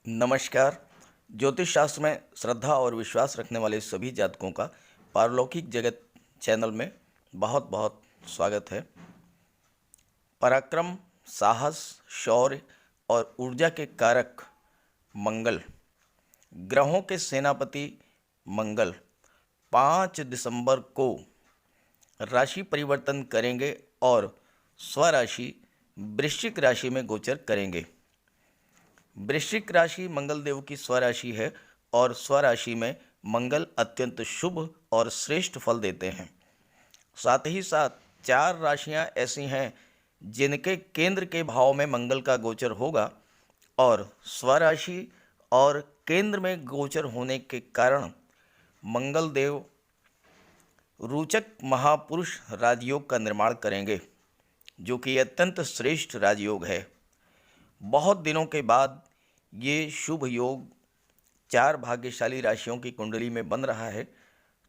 नमस्कार। ज्योतिष शास्त्र में श्रद्धा और विश्वास रखने वाले सभी जातकों का पारलौकिक जगत चैनल में बहुत बहुत स्वागत है। पराक्रम, साहस, शौर्य और ऊर्जा के कारक मंगल, ग्रहों के सेनापति मंगल 5 दिसंबर को राशि परिवर्तन करेंगे और स्वराशि वृश्चिक राशि में गोचर करेंगे। वृश्चिक राशि मंगल देव की स्वराशि है और स्वराशि में मंगल अत्यंत शुभ और श्रेष्ठ फल देते हैं। साथ ही साथ 4 राशियां ऐसी हैं जिनके केंद्र के भाव में मंगल का गोचर होगा और स्वराशि और केंद्र में गोचर होने के कारण मंगल देव रोचक महापुरुष राजयोग का निर्माण करेंगे, जो कि अत्यंत श्रेष्ठ राजयोग है। बहुत दिनों के बाद ये शुभ योग 4 भाग्यशाली राशियों की कुंडली में बन रहा है।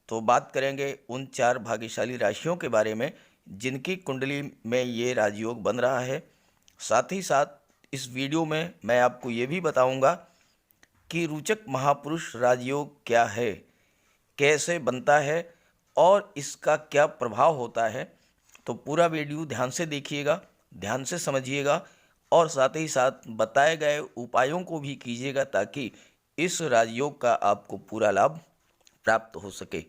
तो बात करेंगे उन 4 भाग्यशाली राशियों के बारे में जिनकी कुंडली में ये राजयोग बन रहा है। साथ ही साथ इस वीडियो में मैं आपको ये भी बताऊंगा कि रोचक महापुरुष राजयोग क्या है, कैसे बनता है और इसका क्या प्रभाव होता है। तो पूरा वीडियो ध्यान से देखिएगा, ध्यान से समझिएगा और साथ ही साथ बताए गए उपायों को भी कीजिएगा ताकि इस राजयोग का आपको पूरा लाभ प्राप्त हो सके।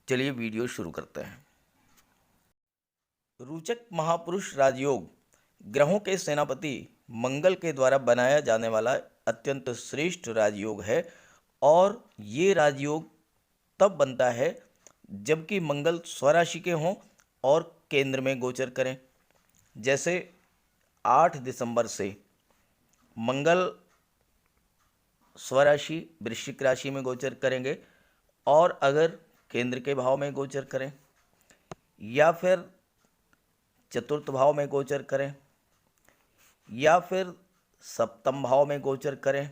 चलिए वीडियो शुरू करते हैं। रोचक महापुरुष राजयोग ग्रहों के सेनापति मंगल के द्वारा बनाया जाने वाला अत्यंत श्रेष्ठ राजयोग है और ये राजयोग तब बनता है जबकि मंगल स्वराशि के हों और केंद्र में गोचर करें। जैसे 8 दिसंबर से मंगल स्वराशि वृश्चिक राशि में गोचर करेंगे और अगर केंद्र के भाव में गोचर करें या फिर चतुर्थ भाव में गोचर करें या फिर सप्तम भाव में गोचर करें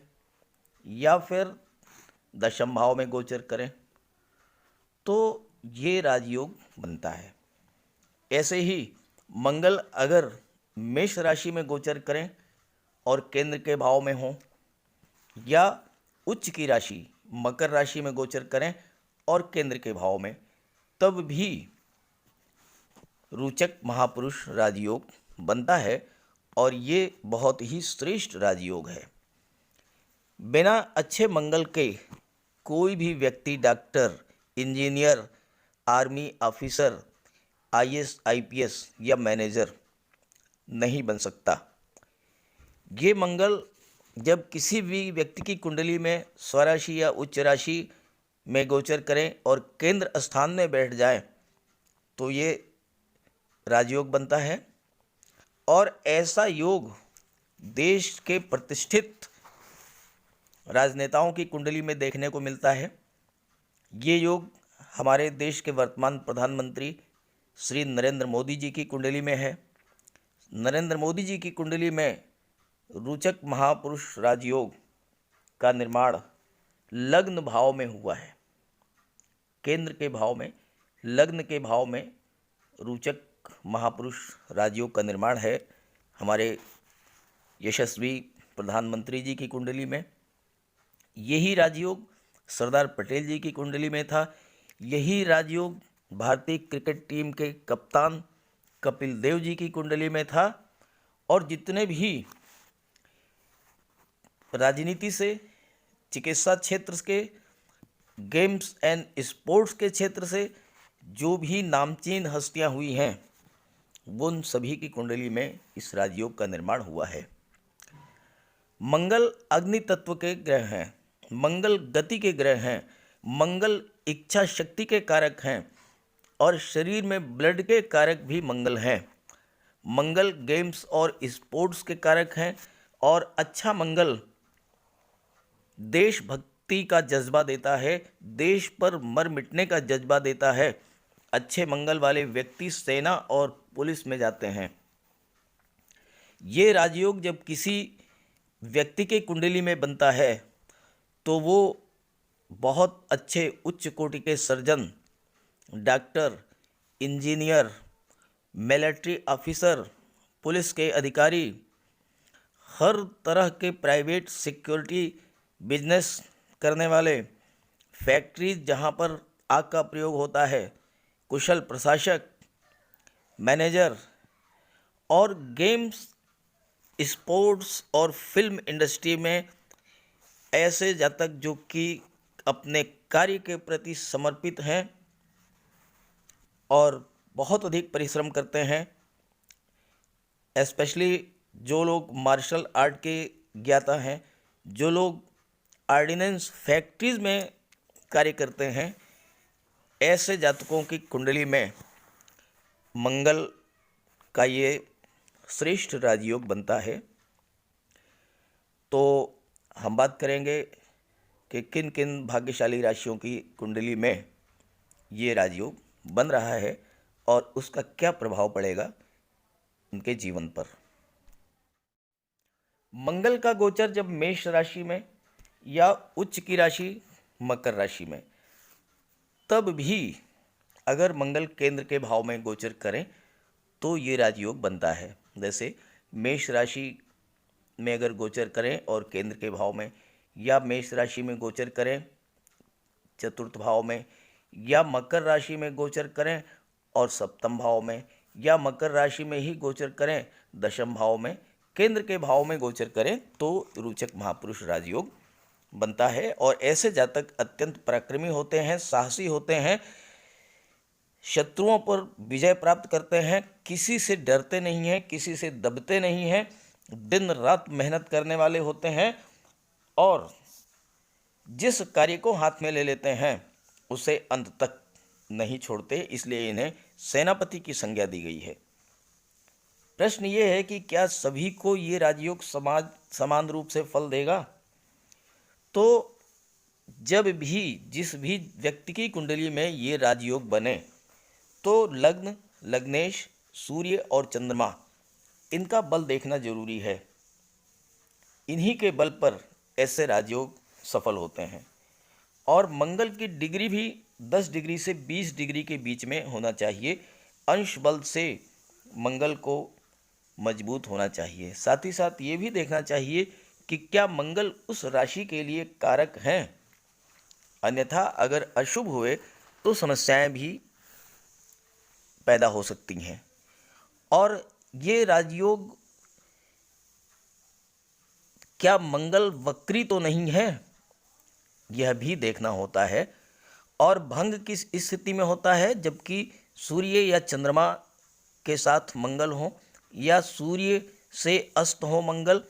या फिर दशम भाव में गोचर करें तो ये राजयोग बनता है। ऐसे ही मंगल अगर मेष राशि में गोचर करें और केंद्र के भाव में हों या उच्च की राशि मकर राशि में गोचर करें और केंद्र के भाव में, तब भी रोचक महापुरुष राजयोग बनता है और ये बहुत ही श्रेष्ठ राजयोग है। बिना अच्छे मंगल के कोई भी व्यक्ति doctor, engineer, army officer, IAS, IPS या मैनेजर नहीं बन सकता। ये मंगल जब किसी भी व्यक्ति की कुंडली में स्वराशि या उच्च राशि में गोचर करें और केंद्र स्थान में बैठ जाए तो ये राजयोग बनता है और ऐसा योग देश के प्रतिष्ठित राजनेताओं की कुंडली में देखने को मिलता है। ये योग हमारे देश के वर्तमान प्रधानमंत्री श्री नरेंद्र मोदी जी की कुंडली में है। नरेंद्र मोदी जी की कुंडली में रोचक महापुरुष राजयोग का निर्माण लग्न भाव में हुआ है। केंद्र के भाव में, लग्न के भाव में रोचक महापुरुष राजयोग का निर्माण है हमारे यशस्वी प्रधानमंत्री जी की कुंडली में। यही राजयोग सरदार पटेल जी की कुंडली में था। यही राजयोग भारतीय क्रिकेट टीम के कप्तान कपिल देव जी की कुंडली में था और जितने भी राजनीति से, चिकित्सा क्षेत्र के, गेम्स एंड स्पोर्ट्स के क्षेत्र से जो भी नामचीन हस्तियां हुई हैं वो उन सभी की कुंडली में इस राजयोग का निर्माण हुआ है। मंगल अग्नि तत्व के ग्रह हैं, मंगल गति के ग्रह हैं, मंगल इच्छा शक्ति के कारक हैं और शरीर में ब्लड के कारक भी मंगल हैं। मंगल गेम्स और स्पोर्ट्स के कारक हैं और अच्छा मंगल देशभक्ति का जज्बा देता है, देश पर मर मिटने का जज्बा देता है। अच्छे मंगल वाले व्यक्ति सेना और पुलिस में जाते हैं। ये राजयोग जब किसी व्यक्ति के कुंडली में बनता है तो वो बहुत अच्छे उच्च कोटि के surgeon, doctor, engineer, military officer, police के अधिकारी, हर तरह के प्राइवेट सिक्योरिटी बिजनेस करने वाले, फैक्ट्रीज जहाँ पर आग का प्रयोग होता है, कुशल प्रशासक, मैनेजर और गेम्स, स्पोर्ट्स और फिल्म इंडस्ट्री में ऐसे जातक जो कि अपने कार्य के प्रति समर्पित हैं और बहुत अधिक परिश्रम करते हैं। स्पेशली जो लोग मार्शल आर्ट के ज्ञाता हैं, जो लोग आर्डिनेंस फैक्ट्रीज में कार्य करते हैं, ऐसे जातकों की कुंडली में मंगल का ये श्रेष्ठ राजयोग बनता है। तो हम बात करेंगे कि किन किन भाग्यशाली राशियों की कुंडली में ये राजयोग बन रहा है और उसका क्या प्रभाव पड़ेगा उनके जीवन पर। मंगल का गोचर जब मेष राशि में या उच्च की राशि मकर राशि में, तब भी अगर मंगल केंद्र के भाव में गोचर करें तो ये राजयोग बनता है। जैसे मेष राशि में अगर गोचर करें और केंद्र के भाव में, या मेष राशि में गोचर करें चतुर्थ भाव में, या मकर राशि में गोचर करें और सप्तम भाव में, या मकर राशि में ही गोचर करें दशम भाव में, केंद्र के भाव में गोचर करें तो रोचक महापुरुष राजयोग बनता है। और ऐसे जातक अत्यंत पराक्रमी होते हैं, साहसी होते हैं, शत्रुओं पर विजय प्राप्त करते हैं, किसी से डरते नहीं हैं, किसी से दबते नहीं हैं, दिन रात मेहनत करने वाले होते हैं और जिस कार्य को हाथ में ले लेते हैं उसे अंत तक नहीं छोड़ते, इसलिए इन्हें सेनापति की संज्ञा दी गई है। प्रश्न ये है कि क्या सभी को ये राजयोग समान रूप से फल देगा? तो जब भी जिस भी व्यक्ति की कुंडली में ये राजयोग बने तो लग्न, लग्नेश, सूर्य और चंद्रमा, इनका बल देखना जरूरी है। इन्हीं के बल पर ऐसे राजयोग सफल होते हैं। और मंगल की डिग्री भी 10 डिग्री से 20 डिग्री के बीच में होना चाहिए। अंश बल से मंगल को मजबूत होना चाहिए। साथ ही साथ ये भी देखना चाहिए कि क्या मंगल उस राशि के लिए कारक हैं, अन्यथा अगर अशुभ हुए तो समस्याएं भी पैदा हो सकती हैं। और ये राजयोग क्या मंगल वक्री तो नहीं है, यह भी देखना होता है। और भंग किस स्थिति में होता है, जबकि सूर्य या चंद्रमा के साथ मंगल हो, या सूर्य से अस्त हो मंगल,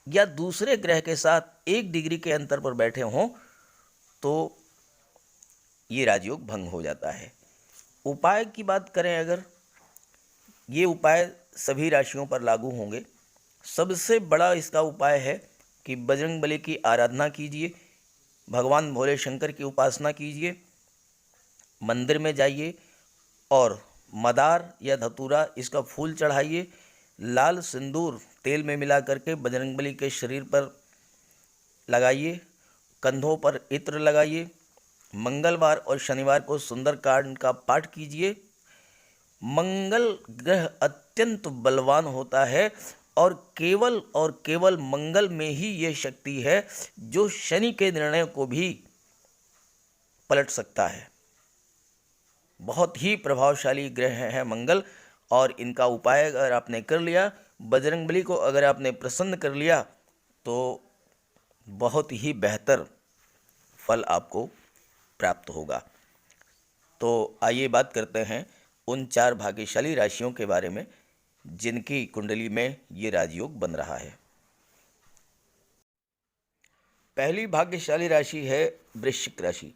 या दूसरे ग्रह के साथ 1 डिग्री के अंतर पर बैठे हों, तो ये राजयोग भंग हो जाता है। उपाय की बात करें अगर, ये उपाय सभी राशियों पर लागू होंगे। सबसे बड़ा इसका उपाय है कि बजरंगबली की आराधना कीजिए, भगवान भोले शंकर की उपासना कीजिए, मंदिर में जाइए और मदार या धतूरा इसका फूल चढ़ाइए, लाल सिंदूर तेल में मिला करके बजरंगबली के शरीर पर लगाइए, कंधों पर इत्र लगाइए। मंगलवार और शनिवार को सुंदरकांड का पाठ कीजिए। मंगल ग्रह अत्यंत बलवान होता है और केवल मंगल में ही ये शक्ति है जो शनि के निर्णय को भी पलट सकता है। बहुत ही प्रभावशाली ग्रह है मंगल, और इनका उपाय अगर आपने कर लिया, बजरंगबली को अगर आपने प्रसन्न कर लिया, तो बहुत ही बेहतर फल आपको प्राप्त होगा। तो आइए बात करते हैं उन 4 भाग्यशाली राशियों के बारे में जिनकी कुंडली में ये राजयोग बन रहा है। पहली भाग्यशाली राशि है वृश्चिक राशि।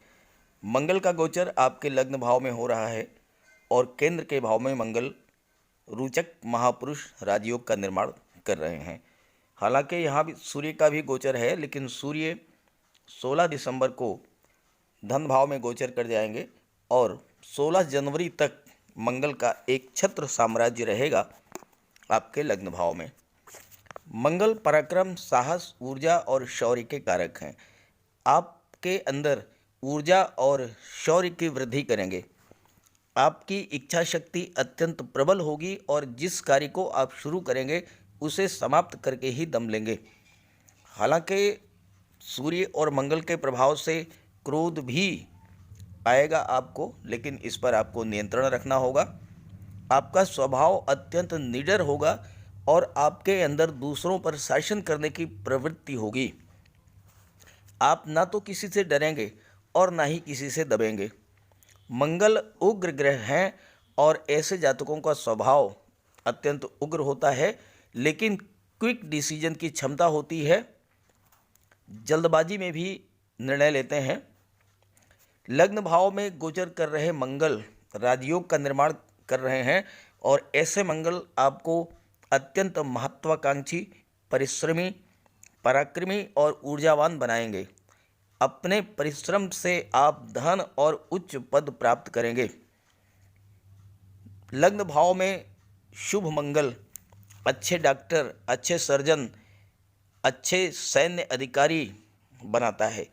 मंगल का गोचर आपके लग्न भाव में हो रहा है और केंद्र के भाव में मंगल रोचक महापुरुष राजयोग का निर्माण कर रहे हैं। हालांकि यहाँ भी सूर्य का भी गोचर है, लेकिन सूर्य 16 दिसंबर को धन भाव में गोचर कर जाएंगे और 16 जनवरी तक मंगल का एक छत्र साम्राज्य रहेगा आपके लग्न भाव में। मंगल पराक्रम, साहस, ऊर्जा और शौर्य के कारक हैं। आपके अंदर ऊर्जा और शौर्य की वृद्धि करेंगे। आपकी इच्छा शक्ति अत्यंत प्रबल होगी और जिस कार्य को आप शुरू करेंगे उसे समाप्त करके ही दम लेंगे। हालांकि सूर्य और मंगल के प्रभाव से क्रोध भी आएगा आपको, लेकिन इस पर आपको नियंत्रण रखना होगा। आपका स्वभाव अत्यंत निडर होगा और आपके अंदर दूसरों पर शासन करने की प्रवृत्ति होगी। आप ना तो किसी से डरेंगे और ना ही किसी से दबेंगे। मंगल उग्र ग्रह हैं और ऐसे जातकों का स्वभाव अत्यंत उग्र होता है, लेकिन क्विक डिसीजन की क्षमता होती है, जल्दबाजी में भी निर्णय लेते हैं। लग्न भाव में गोचर कर रहे मंगल राजयोग का निर्माण कर रहे हैं और ऐसे मंगल आपको अत्यंत महत्वाकांक्षी, परिश्रमी, पराक्रमी और ऊर्जावान बनाएंगे। अपने परिश्रम से आप धन और उच्च पद प्राप्त करेंगे। लग्न भाव में शुभ मंगल अच्छे डॉक्टर, अच्छे सर्जन, अच्छे सैन्य अधिकारी बनाता है।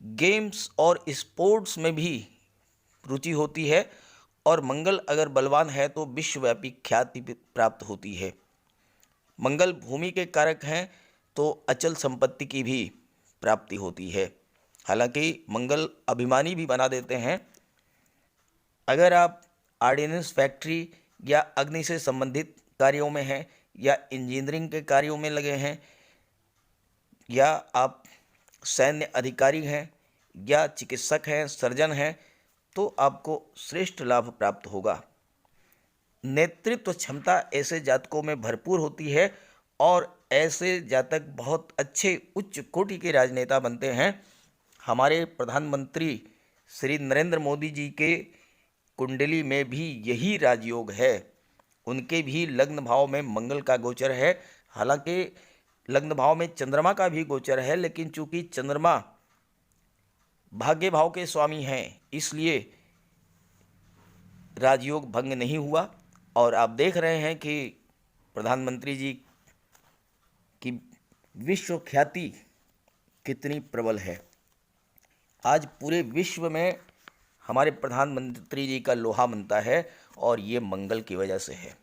गेम्स और स्पोर्ट्स में भी रुचि होती है और मंगल अगर बलवान है तो विश्वव्यापी ख्याति प्राप्त होती है। मंगल भूमि के कारक हैं तो अचल संपत्ति की भी प्राप्ति होती है। हालांकि मंगल अभिमानी भी बना देते हैं। अगर आप आर्डिनेंस फैक्ट्री या अग्नि से संबंधित कार्यों में हैं या इंजीनियरिंग के कार्यों में लगे हैं या आप सैन्य अधिकारी हैं या चिकित्सक हैं, सर्जन हैं, तो आपको श्रेष्ठ लाभ प्राप्त होगा। नेतृत्व क्षमता ऐसे जातकों में भरपूर होती है और ऐसे जातक बहुत अच्छे उच्च कोटि के राजनेता बनते हैं। हमारे प्रधानमंत्री श्री नरेंद्र मोदी जी के कुंडली में भी यही राजयोग है। उनके भी लग्न भाव में मंगल का गोचर है। हालांकि लग्न भाव में चंद्रमा का भी गोचर है, लेकिन चूंकि चंद्रमा भाग्य भाव के स्वामी हैं, इसलिए राजयोग भंग नहीं हुआ। और आप देख रहे हैं कि प्रधानमंत्री जी की विश्व ख्याति कितनी प्रबल है। आज पूरे विश्व में हमारे प्रधानमंत्री जी का लोहा मनता है और ये मंगल की वजह से है।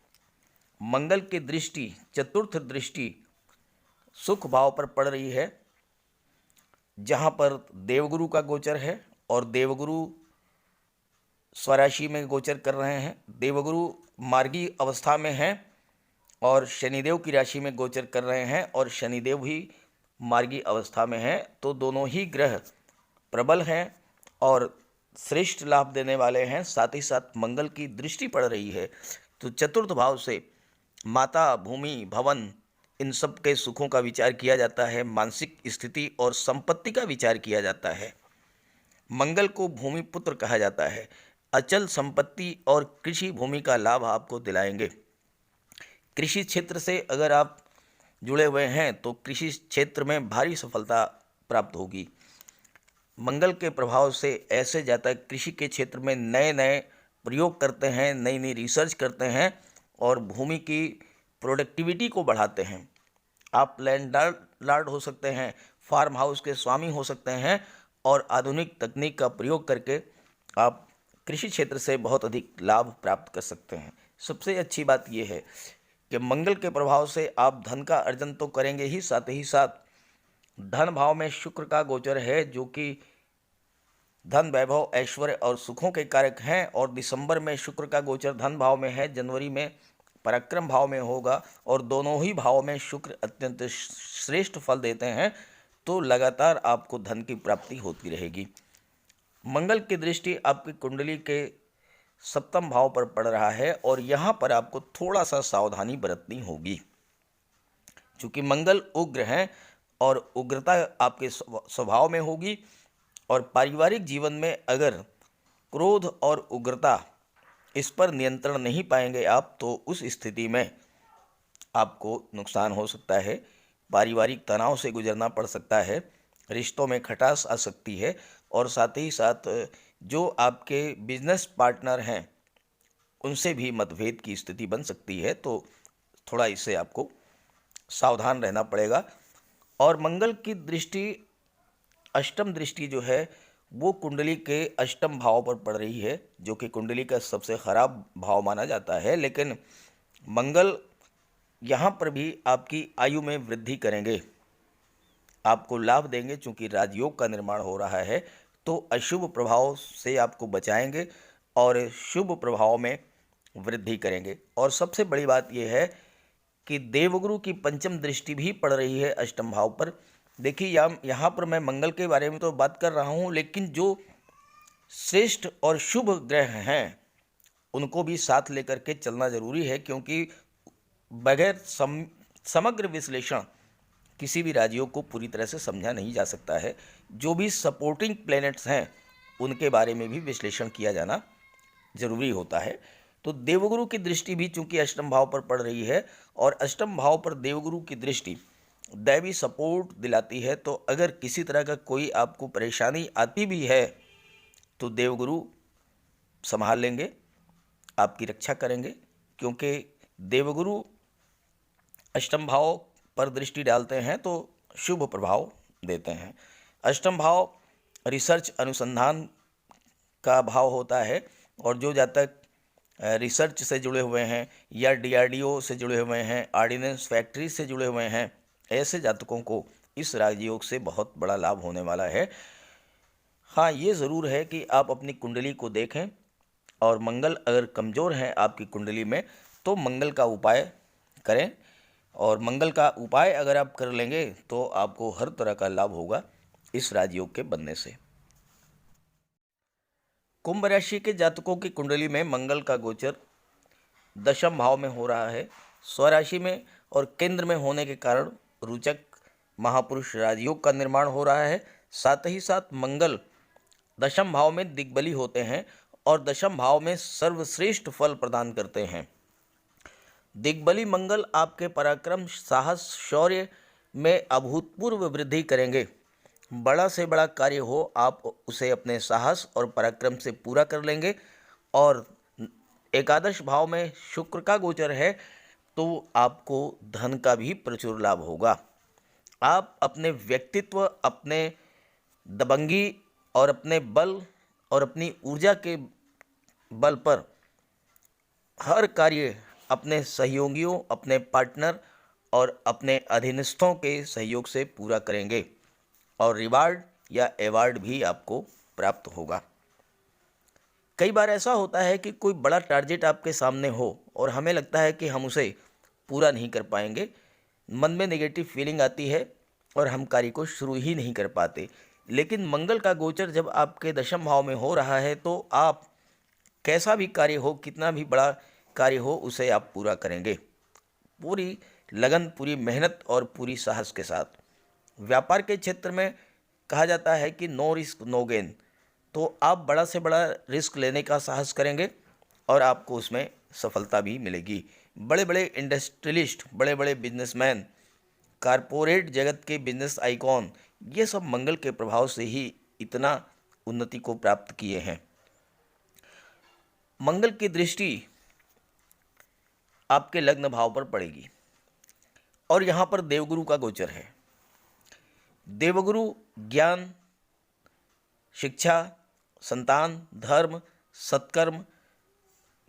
मंगल की दृष्टि, चतुर्थ दृष्टि सुख भाव पर पड़ रही है, जहाँ पर देवगुरु का गोचर है और देवगुरु स्वराशि में गोचर कर रहे हैं। देवगुरु मार्गी अवस्था में हैं और शनिदेव की राशि में गोचर कर रहे हैं और शनिदेव भी मार्गी अवस्था में हैं। तो दोनों ही ग्रह प्रबल हैं और श्रेष्ठ लाभ देने वाले हैं। साथ ही साथ मंगल की दृष्टि पड़ रही है, तो चतुर्थ भाव से माता, भूमि, भवन, इन सब के सुखों का विचार किया जाता है। मानसिक स्थिति और संपत्ति का विचार किया जाता है। मंगल को भूमि पुत्र कहा जाता है। अचल संपत्ति और कृषि भूमि का लाभ आपको दिलाएंगे। कृषि क्षेत्र से अगर आप जुड़े हुए हैं तो कृषि क्षेत्र में भारी सफलता प्राप्त होगी। मंगल के प्रभाव से ऐसे जातक कृषि के क्षेत्र में नए नए प्रयोग करते हैं, नई नई रिसर्च करते हैं और भूमि की प्रोडक्टिविटी को बढ़ाते हैं। आप लैंड लॉर्ड हो सकते हैं, फार्म हाउस के स्वामी हो सकते हैं और आधुनिक तकनीक का प्रयोग करके आप कृषि क्षेत्र से बहुत अधिक लाभ प्राप्त कर सकते हैं। सबसे अच्छी बात यह है कि मंगल के प्रभाव से आप धन का अर्जन तो करेंगे ही साथ धन भाव में शुक्र का गोचर है, जो कि धन, वैभव, ऐश्वर्य और सुखों के कारक हैं। और दिसंबर में शुक्र का गोचर धन भाव में है, जनवरी में पराक्रम भाव में होगा और दोनों ही भाव में शुक्र अत्यंत श्रेष्ठ फल देते हैं। तो लगातार आपको धन की प्राप्ति होती रहेगी। मंगल की दृष्टि आपकी कुंडली के सप्तम भाव पर पड़ रहा है और यहाँ पर आपको थोड़ा सा सावधानी बरतनी होगी, क्योंकि मंगल उग्र हैं और उग्रता आपके स्वभाव में होगी। और पारिवारिक जीवन में अगर क्रोध और उग्रता, इस पर नियंत्रण नहीं पाएंगे आप, तो उस स्थिति में आपको नुकसान हो सकता है। पारिवारिक तनाव से गुजरना पड़ सकता है, रिश्तों में खटास आ सकती है और साथ ही साथ जो आपके बिजनेस पार्टनर हैं उनसे भी मतभेद की स्थिति बन सकती है। तो थोड़ा इससे आपको सावधान रहना पड़ेगा। और मंगल की दृष्टि, अष्टम दृष्टि जो है वो कुंडली के अष्टम भाव पर पड़ रही है, जो कि कुंडली का सबसे खराब भाव माना जाता है। लेकिन मंगल यहाँ पर भी आपकी आयु में वृद्धि करेंगे। आपको लाभ देंगे। चूंकि राजयोग का निर्माण हो रहा है तो अशुभ प्रभाव से आपको बचाएंगे और शुभ प्रभाव में वृद्धि करेंगे। और सबसे बड़ी बात यह है कि देवगुरु की पंचम दृष्टि भी पड़ रही है अष्टम भाव पर। देखिए यहाँ पर मैं मंगल के बारे में तो बात कर रहा हूँ, लेकिन जो श्रेष्ठ और शुभ ग्रह हैं उनको भी साथ लेकर के चलना जरूरी है, क्योंकि बगैर समग्र विश्लेषण किसी भी राजयोग को पूरी तरह से समझा नहीं जा सकता है। जो भी सपोर्टिंग प्लैनेट्स हैं उनके बारे में भी विश्लेषण किया जाना जरूरी होता है। तो देवगुरु की दृष्टि भी चूंकि अष्टम भाव पर पड़ रही है और अष्टम भाव पर देवगुरु की दृष्टि दैवी सपोर्ट दिलाती है, तो अगर किसी तरह का कोई आपको परेशानी आती भी है तो देवगुरु संभाल लेंगे, आपकी रक्षा करेंगे। क्योंकि देवगुरु अष्टम भाव पर दृष्टि डालते हैं तो शुभ प्रभाव देते हैं। अष्टम भाव रिसर्च अनुसंधान का भाव होता है, और जो जातक रिसर्च से जुड़े हुए हैं या डीआरडीओ से जुड़े हुए हैं, ऑर्डिनेंस फैक्ट्री से जुड़े हुए हैं, ऐसे जातकों को इस राजयोग से बहुत बड़ा लाभ होने वाला है। हाँ, ये ज़रूर है कि आप अपनी कुंडली को देखें, और मंगल अगर कमज़ोर हैं आपकी कुंडली में तो मंगल का उपाय करें। और मंगल का उपाय अगर आप कर लेंगे तो आपको हर तरह का लाभ होगा इस राजयोग के बनने से। कुंभ राशि के जातकों की कुंडली में मंगल का गोचर दशम भाव में हो रहा है, स्वराशि में और केंद्र में होने के कारण रोचक महापुरुष राजयोग का निर्माण हो रहा है। साथ ही साथ मंगल दशम भाव में दिग्बली होते हैं और दशम भाव में सर्वश्रेष्ठ फल प्रदान करते हैं। दिग्बली मंगल आपके पराक्रम, साहस, शौर्य में अभूतपूर्व वृद्धि करेंगे। बड़ा से बड़ा कार्य हो आप उसे अपने साहस और पराक्रम से पूरा कर लेंगे। और एकादश भाव में शुक्र का गोचर है तो आपको धन का भी प्रचुर लाभ होगा। आप अपने व्यक्तित्व, अपने दबंगी और अपने बल और अपनी ऊर्जा के बल पर हर कार्य अपने सहयोगियों, अपने पार्टनर और अपने अधीनस्थों के सहयोग से पूरा करेंगे, और रिवार्ड या अवार्ड भी आपको प्राप्त होगा। कई बार ऐसा होता है कि कोई बड़ा टारगेट आपके सामने हो और हमें लगता है कि हम उसे पूरा नहीं कर पाएंगे, मन में नेगेटिव फीलिंग आती है और हम कार्य को शुरू ही नहीं कर पाते। लेकिन मंगल का गोचर जब आपके दशम भाव में हो रहा है तो आप कैसा भी कार्य हो, कितना भी बड़ा कार्य हो, उसे आप पूरा करेंगे, पूरी लगन, पूरी मेहनत और पूरी साहस के साथ। व्यापार के क्षेत्र में कहा जाता है कि नो रिस्क नो गेन, तो आप बड़ा से बड़ा रिस्क लेने का साहस करेंगे और आपको उसमें सफलता भी मिलेगी। बड़े बड़े इंडस्ट्रियलिस्ट, बड़े बड़े बिजनेसमैन, कारपोरेट जगत के बिजनेस आइकॉन, ये सब मंगल के प्रभाव से ही इतना उन्नति को प्राप्त किए हैं। मंगल की दृष्टि आपके लग्न भाव पर पड़ेगी और यहाँ पर देवगुरु का गोचर है। देवगुरु ज्ञान, शिक्षा, संतान, धर्म, सत्कर्म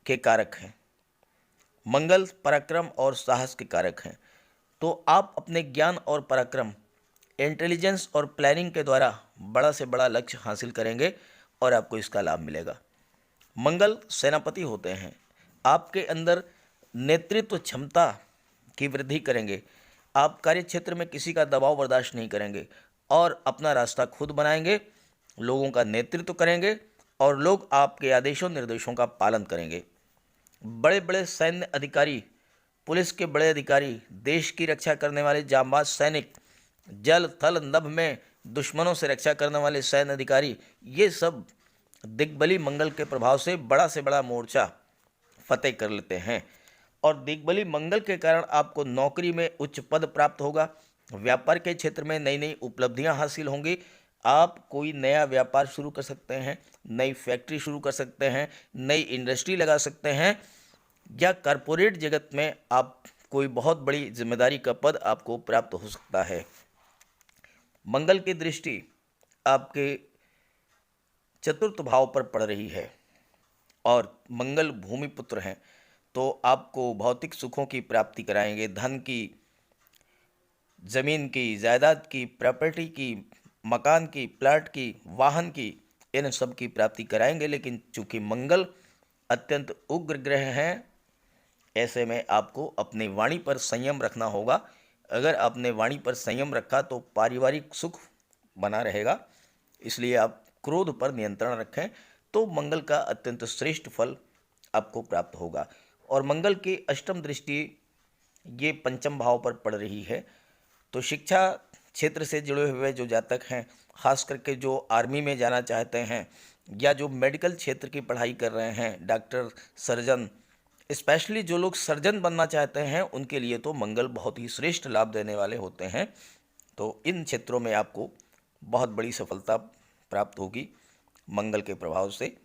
के कारक हैं। मंगल पराक्रम और साहस के कारक हैं। तो आप अपने ज्ञान और पराक्रम, इंटेलिजेंस और प्लानिंग के द्वारा बड़ा से बड़ा लक्ष्य हासिल करेंगे और आपको इसका लाभ मिलेगा। मंगल सेनापति होते हैं, आपके अंदर नेतृत्व क्षमता की वृद्धि करेंगे। आप कार्य क्षेत्र में किसी का दबाव बर्दाश्त नहीं करेंगे और अपना रास्ता खुद बनाएंगे, लोगों का नेतृत्व करेंगे और लोग आपके आदेशों निर्देशों का पालन करेंगे। बड़े बड़े सैन्य अधिकारी, पुलिस के बड़े अधिकारी, देश की रक्षा करने वाले जांबाज सैनिक, जल थल नभ में दुश्मनों से रक्षा करने वाले सैन्य अधिकारी, ये सब दिग्बली मंगल के प्रभाव से बड़ा मोर्चा फतेह कर लेते हैं। और दिग्बली मंगल के कारण आपको नौकरी में उच्च पद प्राप्त होगा, व्यापार के क्षेत्र में नई नई उपलब्धियां हासिल होंगी। आप कोई नया व्यापार शुरू कर सकते हैं, नई फैक्ट्री शुरू कर सकते हैं, नई इंडस्ट्री लगा सकते हैं, या कॉरपोरेट जगत में आप कोई बहुत बड़ी जिम्मेदारी का पद आपको प्राप्त हो सकता है। मंगल की दृष्टि आपके चतुर्थ भाव पर पड़ रही है और मंगल भूमि पुत्र हैं, तो आपको भौतिक सुखों की प्राप्ति कराएंगे, धन की ज़मीन की, जायदाद की, प्रॉपर्टी की, मकान की, प्लाट की, वाहन की, इन सब की प्राप्ति कराएंगे। लेकिन चूंकि मंगल अत्यंत उग्र ग्रह हैं, ऐसे में आपको अपनी वाणी पर संयम रखना होगा। अगर आपने वाणी पर संयम रखा तो पारिवारिक सुख बना रहेगा। इसलिए आप क्रोध पर नियंत्रण रखें तो मंगल का अत्यंत श्रेष्ठ फल आपको प्राप्त होगा। और मंगल की अष्टम दृष्टि ये पंचम भाव पर पड़ रही है। तो शिक्षा क्षेत्र से जुड़े हुए जो जातक हैं, खास करके जो आर्मी में जाना चाहते हैं या जो मेडिकल क्षेत्र की पढ़ाई कर रहे हैं, डॉक्टर, सर्जन, स्पेशली जो लोग सर्जन बनना चाहते हैं, उनके लिए तो मंगल बहुत ही श्रेष्ठ लाभ देने वाले होते हैं। तो इन क्षेत्रों में आपको बहुत बड़ी सफलता प्राप्त होगी मंगल के प्रभाव से।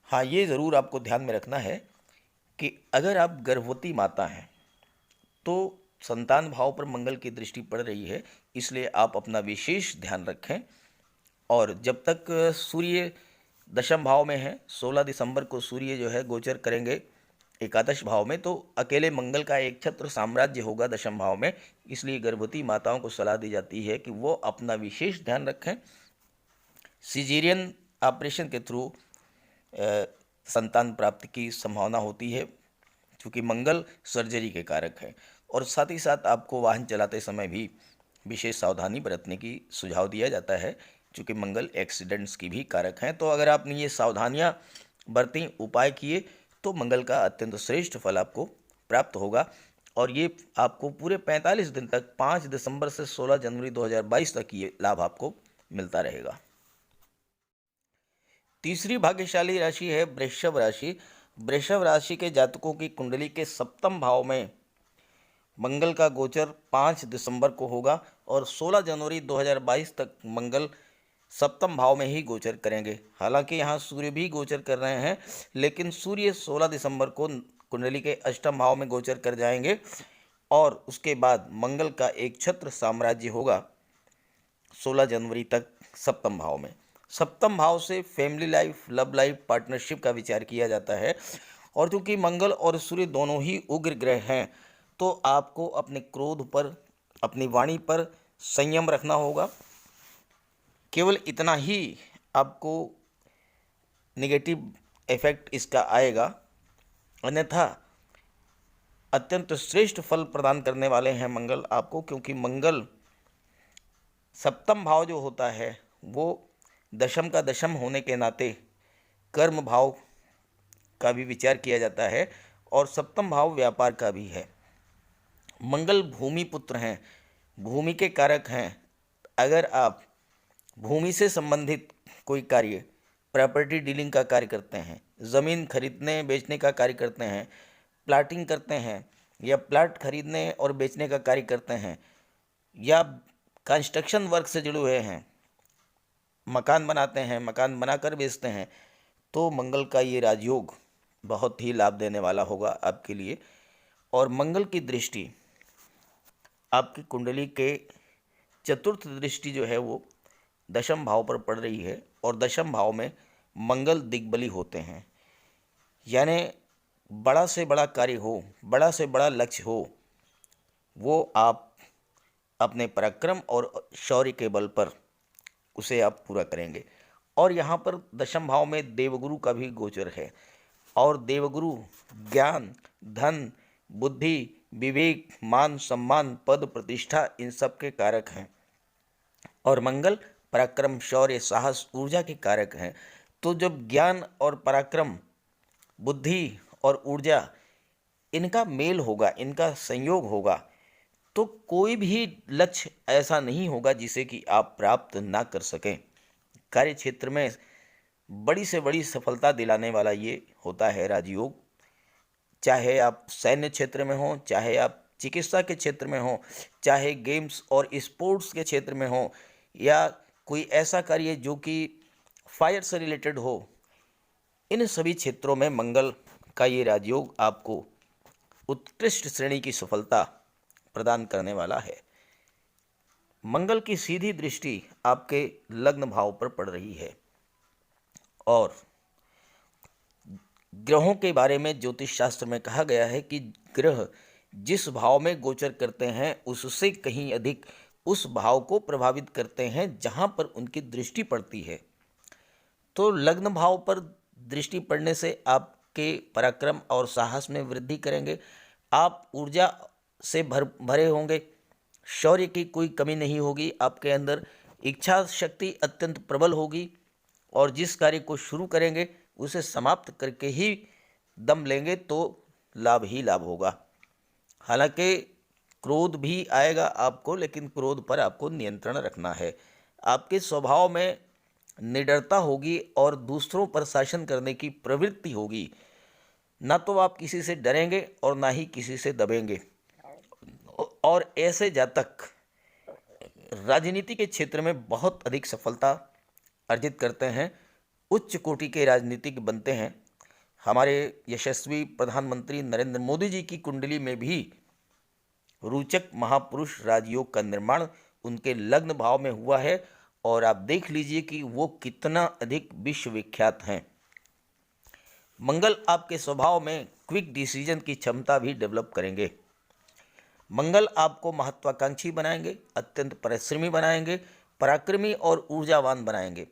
हाँ, ये ज़रूर आपको ध्यान में रखना है कि अगर आप गर्भवती माता हैं तो संतान भाव पर मंगल की दृष्टि पड़ रही है, इसलिए आप अपना विशेष ध्यान रखें। और जब तक सूर्य दशम भाव में है, 16 दिसंबर को सूर्य जो है गोचर करेंगे एकादश भाव में, तो अकेले मंगल का एक छत्र साम्राज्य होगा दशम भाव में। इसलिए गर्भवती माताओं को सलाह दी जाती है कि वो अपना विशेष ध्यान रखें। सिजेरियन ऑपरेशन के थ्रू संतान प्राप्ति की संभावना होती है, क्योंकि मंगल सर्जरी के कारक है। और साथ ही साथ आपको वाहन चलाते समय भी विशेष सावधानी बरतने की सुझाव दिया जाता है, क्योंकि मंगल एक्सीडेंट्स की भी कारक हैं। तो अगर आपने ये सावधानियां बरती, उपाय किए, तो मंगल का अत्यंत श्रेष्ठ फल आपको प्राप्त होगा। और ये आपको पूरे 45 दिन तक 5 दिसंबर से 16 जनवरी 2022 तक ये लाभ आपको मिलता रहेगा। तीसरी भाग्यशाली राशि है वृषभ राशि। वृषभ राशि के जातकों की कुंडली के सप्तम भाव में मंगल का गोचर 5 दिसंबर को होगा और 16 जनवरी 2022 तक मंगल सप्तम भाव में ही गोचर करेंगे। हालांकि यहाँ सूर्य भी गोचर कर रहे हैं, लेकिन सूर्य 16 दिसंबर को कुंडली के अष्टम भाव में गोचर कर जाएंगे और उसके बाद मंगल का एक छत्र साम्राज्य होगा 16 जनवरी तक सप्तम भाव में। सप्तम भाव से family life, love life, partnership का विचार किया जाता है। और चूंकि मंगल और सूर्य दोनों ही उग्र ग्रह हैं, तो आपको अपने क्रोध पर, अपनी वाणी पर संयम रखना होगा। केवल इतना ही आपको नेगेटिव इफेक्ट इसका आएगा, अन्यथा अत्यंत श्रेष्ठ फल प्रदान करने वाले हैं मंगल आपको। क्योंकि मंगल सप्तम भाव जो होता है वो दशम का दशम होने के नाते कर्म भाव का भी विचार किया जाता है और सप्तम भाव व्यापार का भी है। मंगल भूमि पुत्र हैं, भूमि के कारक हैं। अगर आप भूमि से संबंधित कोई कार्य, प्रॉपर्टी डीलिंग का कार्य करते हैं, ज़मीन खरीदने बेचने का कार्य करते हैं, प्लाटिंग करते हैं या प्लाट खरीदने और बेचने का कार्य करते हैं, या कंस्ट्रक्शन वर्क से जुड़े हुए हैं, मकान बनाते हैं, मकान बनाकर बेचते हैं, तो मंगल का ये राजयोग बहुत ही लाभ देने वाला होगा आपके लिए। और मंगल की दृष्टि आपकी कुंडली के चतुर्थ दृष्टि जो है वो दशम भाव पर पड़ रही है और दशम भाव में मंगल दिग्बली होते हैं। यानी बड़ा से बड़ा कार्य हो, बड़ा से बड़ा लक्ष्य हो, वो आप अपने पराक्रम और शौर्य के बल पर उसे आप पूरा करेंगे। और यहाँ पर दशम भाव में देवगुरु का भी गोचर है और देवगुरु ज्ञान, धन, बुद्धि, विवेक, मान सम्मान, पद प्रतिष्ठा, इन सब के कारक हैं। और मंगल पराक्रम, शौर्य, साहस, ऊर्जा के कारक हैं। तो जब ज्ञान और पराक्रम, बुद्धि और ऊर्जा, इनका मेल होगा, इनका संयोग होगा, तो कोई भी लक्ष्य ऐसा नहीं होगा जिसे कि आप प्राप्त ना कर सकें। कार्य क्षेत्र में बड़ी से बड़ी सफलता दिलाने वाला ये होता है राजयोग। चाहे आप सैन्य क्षेत्र में हो, चाहे आप चिकित्सा के क्षेत्र में हो, चाहे गेम्स और स्पोर्ट्स के क्षेत्र में हो, या कोई ऐसा कार्य जो कि फायर से रिलेटेड हो, इन सभी क्षेत्रों में मंगल का ये राजयोग आपको उत्कृष्ट श्रेणी की सफलता प्रदान करने वाला है। मंगल की सीधी दृष्टि आपके लग्न भाव पर पड़ रही है। और ग्रहों के बारे में ज्योतिष शास्त्र में कहा गया है कि ग्रह जिस भाव में गोचर करते हैं उससे कहीं अधिक उस भाव को प्रभावित करते हैं जहां पर उनकी दृष्टि पड़ती है। तो लग्न भाव पर दृष्टि पड़ने से आपके पराक्रम और साहस में वृद्धि करेंगे। आप ऊर्जा से भरे होंगे, शौर्य की कोई कमी नहीं होगी आपके अंदर, इच्छा शक्ति अत्यंत प्रबल होगी और जिस कार्य को शुरू करेंगे उसे समाप्त करके ही दम लेंगे तो लाभ ही लाभ होगा। हालांकि क्रोध भी आएगा आपको, लेकिन क्रोध पर आपको नियंत्रण रखना है। आपके स्वभाव में निडरता होगी और दूसरों पर शासन करने की प्रवृत्ति होगी। ना तो आप किसी से डरेंगे और ना ही किसी से दबेंगे। और ऐसे जातक राजनीति के क्षेत्र में बहुत अधिक सफलता अर्जित करते हैं, उच्च कोटि के राजनीतिक बनते हैं। हमारे यशस्वी प्रधानमंत्री नरेंद्र मोदी जी की कुंडली में भी रोचक महापुरुष राजयोग का निर्माण उनके लग्न भाव में हुआ है और आप देख लीजिए कि वो कितना अधिक विश्वविख्यात हैं। मंगल आपके स्वभाव में क्विक डिसीजन की क्षमता भी डेवलप करेंगे। मंगल आपको महत्वाकांक्षी बनाएंगे, अत्यंत परिश्रमी बनाएंगे, पराक्रमी और ऊर्जावान बनाएंगे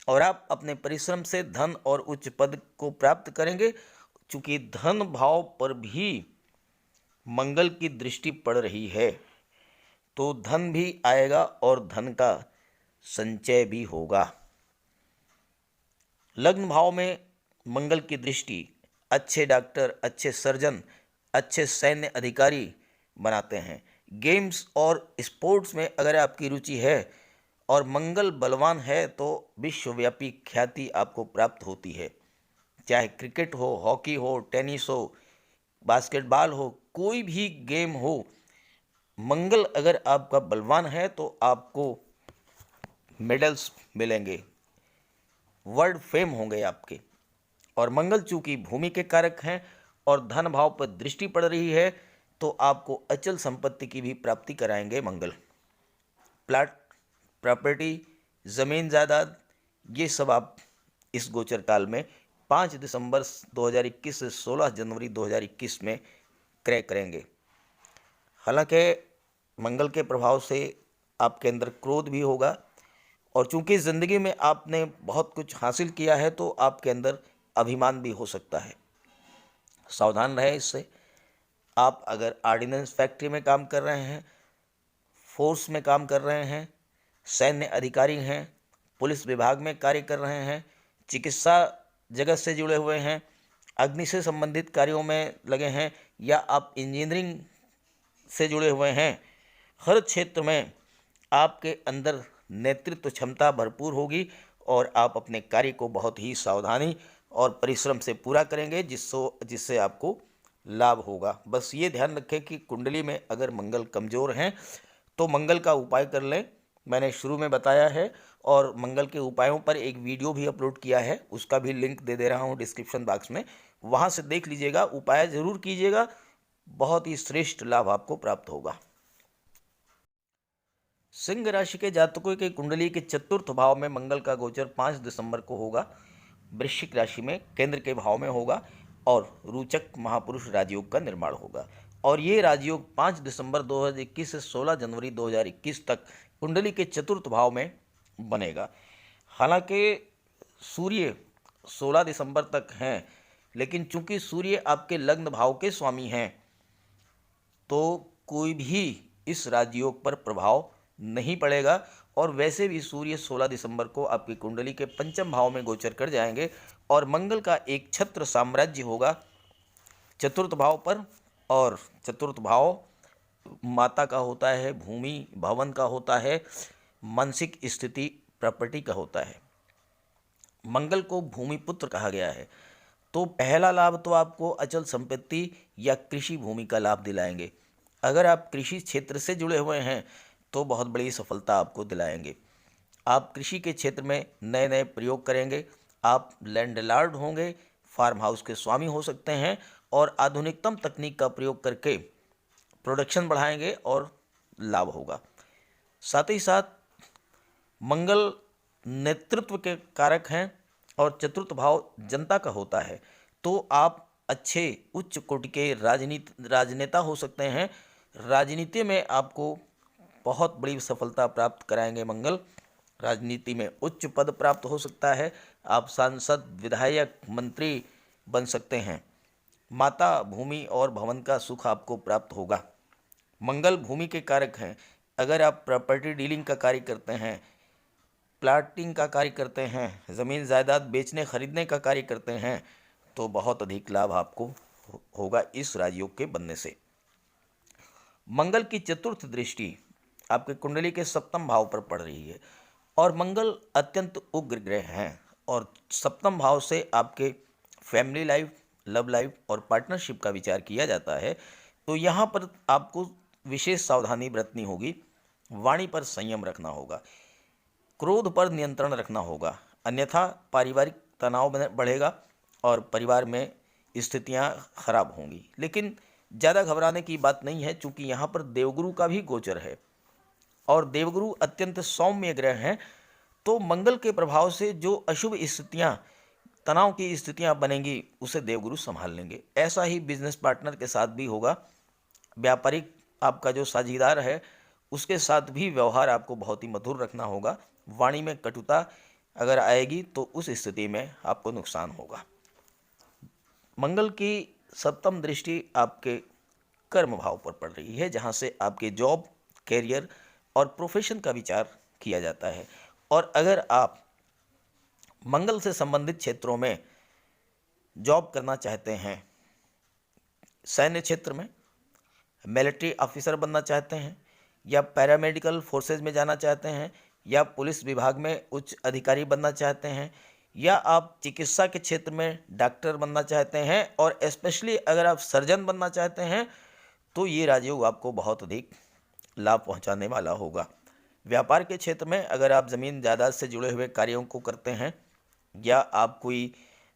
और आप अपने परिश्रम से धन और उच्च पद को प्राप्त करेंगे। चूंकि धन भाव पर भी मंगल की दृष्टि पड़ रही है तो धन भी आएगा और धन का संचय भी होगा। लग्न भाव में मंगल की दृष्टि अच्छे डॉक्टर, अच्छे सर्जन, अच्छे सैन्य अधिकारी बनाते हैं। गेम्स और स्पोर्ट्स में अगर आपकी रुचि है और मंगल बलवान है तो विश्वव्यापी ख्याति आपको प्राप्त होती है। चाहे क्रिकेट हो, हॉकी हो, टेनिस हो, बास्केटबॉल हो, कोई भी गेम हो, मंगल अगर आपका बलवान है तो आपको मेडल्स मिलेंगे, वर्ल्ड फेम होंगे आपके। और मंगल चूंकि भूमि के कारक हैं और धन भाव पर दृष्टि पड़ रही है तो आपको अचल संपत्ति की भी प्राप्ति कराएंगे मंगल। प्लाट, प्रॉपर्टी, ज़मीन जायदाद, ये सब आप इस गोचर काल में 5 दिसंबर 2021 से 16 जनवरी 2021 में क्रय करेंगे। हालांकि मंगल के प्रभाव से आपके अंदर क्रोध भी होगा और चूंकि ज़िंदगी में आपने बहुत कुछ हासिल किया है तो आपके अंदर अभिमान भी हो सकता है। सावधान रहें इससे। आप अगर ऑर्डिनेंस फैक्ट्री में काम कर रहे हैं, फोर्स में काम कर रहे हैं, सैन्य अधिकारी हैं, पुलिस विभाग में कार्य कर रहे हैं, चिकित्सा जगत से जुड़े हुए हैं, अग्नि से संबंधित कार्यों में लगे हैं या आप इंजीनियरिंग से जुड़े हुए हैं, हर क्षेत्र में आपके अंदर नेतृत्व क्षमता भरपूर होगी और आप अपने कार्य को बहुत ही सावधानी और परिश्रम से पूरा करेंगे जिससे आपको लाभ होगा। बस ये ध्यान रखें कि कुंडली में अगर मंगल कमज़ोर हैं तो मंगल का उपाय कर लें। मैंने शुरू में बताया है और मंगल के उपायों पर एक वीडियो भी अपलोड किया है, उसका भी लिंक दे दे रहा हूँ डिस्क्रिप्शन बॉक्स में, वहाँ से देख लीजिएगा, उपाय ज़रूर कीजिएगा, बहुत ही श्रेष्ठ लाभ आपको प्राप्त होगा। सिंह राशि के जातकों के कुंडली के चतुर्थ भाव में मंगल का गोचर 5 दिसंबर को होगा। वृश्चिक राशि में केंद्र के भाव में होगा और रोचक महापुरुष राजयोग का निर्माण होगा और ये राजयोग 5 दिसंबर 2021 से 16 जनवरी 2021 तक कुंडली के चतुर्थ भाव में बनेगा। हालांकि सूर्य 16 दिसंबर तक हैं, लेकिन चूंकि सूर्य आपके लग्न भाव के स्वामी हैं तो कोई भी इस राजयोग पर प्रभाव नहीं पड़ेगा और वैसे भी सूर्य 16 दिसंबर को आपकी कुंडली के पंचम भाव में गोचर कर जाएंगे और मंगल का एक छत्र साम्राज्य होगा चतुर्थ भाव पर। और चतुर्थ भाव माता का होता है, भूमि भवन का होता है, मानसिक स्थिति प्रॉपर्टी का होता है। मंगल को भूमि पुत्र कहा गया है तो पहला लाभ तो आपको अचल संपत्ति या कृषि भूमि का लाभ दिलाएंगे। अगर आप कृषि क्षेत्र से जुड़े हुए हैं तो बहुत बड़ी सफलता आपको दिलाएंगे। आप कृषि के क्षेत्र में नए नए प्रयोग करेंगे, आप लैंडलॉर्ड होंगे, फार्म हाउस के स्वामी हो सकते हैं और आधुनिकतम तकनीक का प्रयोग करके प्रोडक्शन बढ़ाएंगे और लाभ होगा। साथ ही साथ मंगल नेतृत्व के कारक हैं और चतुर्थ भाव जनता का होता है तो आप अच्छे उच्च कोटि के राजनेता हो सकते हैं। राजनीति में आपको बहुत बड़ी सफलता प्राप्त कराएंगे मंगल। राजनीति में उच्च पद प्राप्त हो सकता है। आप सांसद, विधायक, मंत्री बन सकते हैं। माता, भूमि और भवन का सुख आपको प्राप्त होगा। मंगल भूमि के कारक हैं। अगर आप प्रॉपर्टी डीलिंग का कार्य करते हैं, प्लाटिंग का कार्य करते हैं, ज़मीन जायदाद बेचने खरीदने का कार्य करते हैं, तो बहुत अधिक लाभ आपको होगा इस राजयोग के बनने से। मंगल की चतुर्थ दृष्टि आपके कुंडली के सप्तम भाव पर पड़ रही है और मंगल अत्यंत उग्र ग्रह हैं और सप्तम भाव से आपके फैमिली लाइफ, लव लाइफ और पार्टनरशिप का विचार किया जाता है। तो यहाँ पर आपको विशेष सावधानी बरतनी होगी। वाणी पर संयम रखना होगा, क्रोध पर नियंत्रण रखना होगा, अन्यथा पारिवारिक तनाव बढ़ेगा और परिवार में स्थितियां खराब होंगी। लेकिन ज़्यादा घबराने की बात नहीं है, चूँकि यहाँ पर देवगुरु का भी गोचर है और देवगुरु अत्यंत सौम्य ग्रह हैं। तो मंगल के प्रभाव से जो अशुभ स्थितियाँ, तनाव की स्थितियाँ बनेंगी, उसे देवगुरु संभाल लेंगे। ऐसा ही बिजनेस पार्टनर के साथ भी होगा। व्यापारिक आपका जो साझीदार है उसके साथ भी व्यवहार आपको बहुत ही मधुर रखना होगा। वाणी में कटुता अगर आएगी तो उस स्थिति में आपको नुकसान होगा। मंगल की सप्तम दृष्टि आपके कर्म भाव पर पड़ रही है, जहाँ से आपके जॉब, कैरियर और प्रोफेशन का विचार किया जाता है। और अगर आप मंगल से संबंधित क्षेत्रों में जॉब करना चाहते हैं, सैन्य क्षेत्र में मिलिट्री ऑफिसर बनना चाहते हैं, या पैरामेडिकल फोर्सेज में जाना चाहते हैं, या पुलिस विभाग में उच्च अधिकारी बनना चाहते हैं, या आप चिकित्सा के क्षेत्र में डॉक्टर बनना चाहते हैं, और स्पेशली अगर आप सर्जन बनना चाहते हैं, तो ये राजयोग आपको बहुत अधिक लाभ पहुंचाने वाला होगा। व्यापार के क्षेत्र में अगर आप ज़मीन जायदाद से जुड़े हुए कार्यों को करते हैं, या आप कोई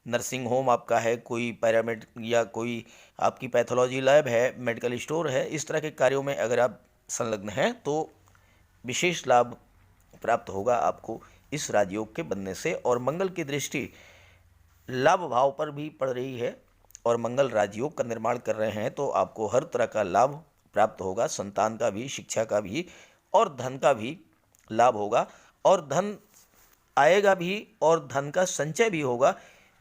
नर्सिंग होम आपका है, कोई पैरामेड या कोई आपकी पैथोलॉजी लैब है, मेडिकल स्टोर है, इस तरह के कार्यों में अगर आप संलग्न हैं तो विशेष लाभ प्राप्त होगा आपको इस राजयोग के बनने से। और मंगल की दृष्टि लाभ भाव पर भी पड़ रही है और मंगल राजयोग का निर्माण कर रहे हैं, तो आपको हर तरह का लाभ प्राप्त होगा। संतान का भी, शिक्षा का भी और धन का भी लाभ होगा, और धन आएगा भी और धन का संचय भी होगा,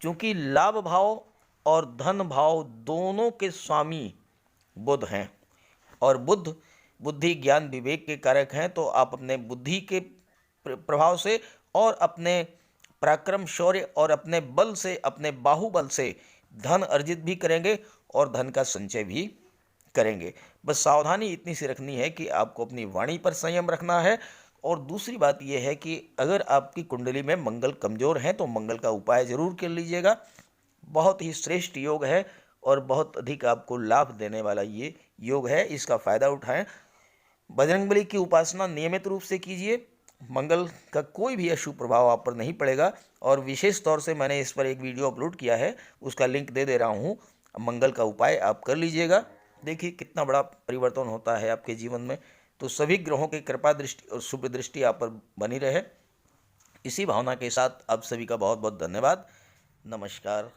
क्योंकि लाभ भाव और धन भाव दोनों के स्वामी बुध हैं और बुध बुद्धि, ज्ञान, विवेक के कारक हैं। तो आप अपने बुद्धि के प्रभाव से और अपने पराक्रम, शौर्य और अपने बल से, अपने बाहुबल से धन अर्जित भी करेंगे और धन का संचय भी करेंगे। बस सावधानी इतनी सी रखनी है कि आपको अपनी वाणी पर संयम रखना है। और दूसरी बात यह है कि अगर आपकी कुंडली में मंगल कमज़ोर हैं तो मंगल का उपाय ज़रूर कर लीजिएगा। बहुत ही श्रेष्ठ योग है और बहुत अधिक आपको लाभ देने वाला ये योग है, इसका फ़ायदा उठाएं। बजरंगबली की उपासना नियमित रूप से कीजिए। मंगल का कोई भी अशुभ प्रभाव आप पर नहीं पड़ेगा। और विशेष तौर से मैंने इस पर एक वीडियो अपलोड किया है, उसका लिंक दे रहा हूँ। मंगल का उपाय आप कर लीजिएगा, देखिए कितना बड़ा परिवर्तन होता है आपके जीवन में। तो सभी ग्रहों की कृपा दृष्टि और शुभ दृष्टि आप पर बनी रहे। इसी भावना के साथ आप सभी का बहुत बहुत धन्यवाद। नमस्कार।